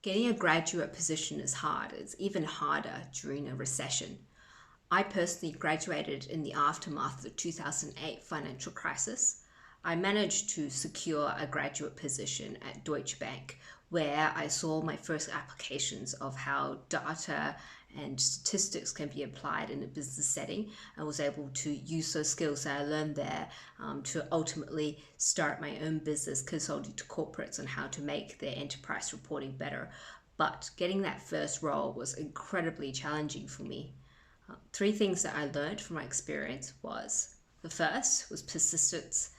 Getting a graduate position is hard. It's even harder during a recession. I personally graduated in the aftermath of the 2008 financial crisis. I managed to secure a graduate position at Deutsche Bank, where I saw my first applications of how data and statistics can be applied in a business setting, and was able to use those skills that I learned there to ultimately start my own business, consulting to corporates on how to make their enterprise reporting better. But getting that first role was incredibly challenging for me. Three things that I learned from my experience was: the first was persistence.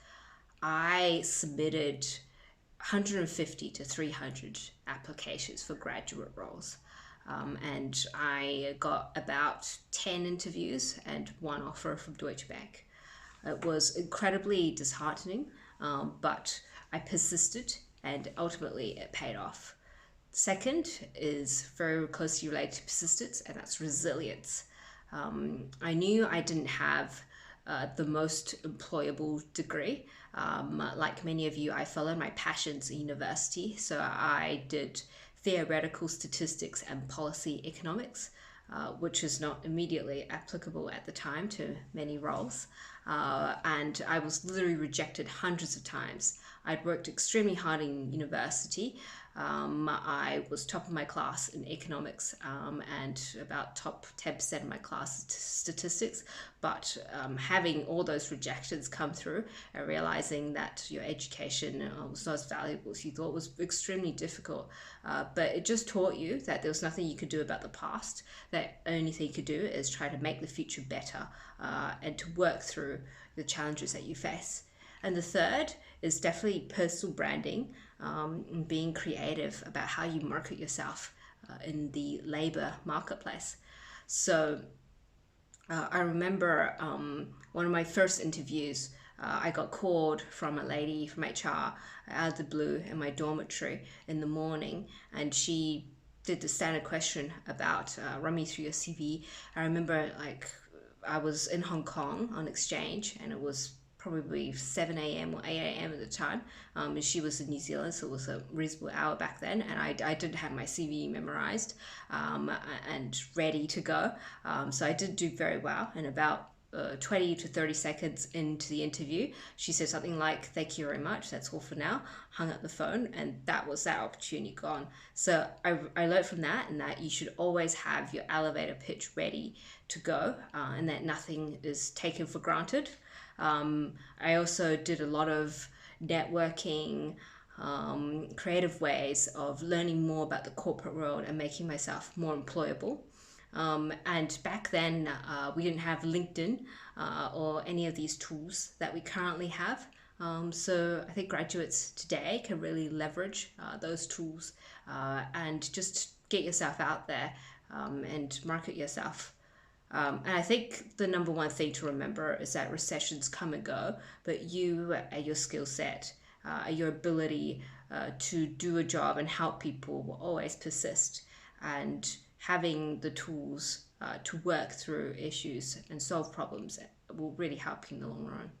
I submitted 150 to 300 applications for graduate roles. And I got about 10 interviews and one offer from Deutsche Bank. It was incredibly disheartening, but I persisted and ultimately it paid off. Second is very closely related to persistence, and that's resilience. I knew I didn't have the most employable degree. Like many of you, I followed my passions in university. So I did theoretical statistics and policy economics, which is not immediately applicable at the time to many roles. And I was literally rejected hundreds of times. I'd worked extremely hard in university. I was top of my class in economics and about top 10% of my class statistics. But having all those rejections come through and realizing that your education was not as valuable as you thought was extremely difficult. But it just taught you that there was nothing you could do about the past. That only thing you could do is try to make the future better and to work through the challenges that you face. And the third is definitely personal branding, and being creative about how you market yourself in the labor marketplace. So I remember one of my first interviews, I got called from a lady from HR out of the blue in my dormitory in the morning, and she did the standard question about run me through your CV. I remember I was in Hong Kong on exchange, and it was probably 7 a.m. or 8 a.m. at the time. And she was in New Zealand, so it was a reasonable hour back then. And I didn't have my CV memorized and ready to go. So I did do very well. And about 20 to 30 seconds into the interview, she said something like, "Thank you very much, that's all for now," hung up the phone, and that was that opportunity gone. So I learned from that, and that you should always have your elevator pitch ready to go, and that nothing is taken for granted. I also did a lot of networking, creative ways of learning more about the corporate world and making myself more employable. And back then, we didn't have LinkedIn or any of these tools that we currently have. So I think graduates today can really leverage those tools and just get yourself out there and market yourself. And I think the number one thing to remember is that recessions come and go, but you and your skill set, your ability to do a job and help people will always persist. And having the tools to work through issues and solve problems will really help you in the long run.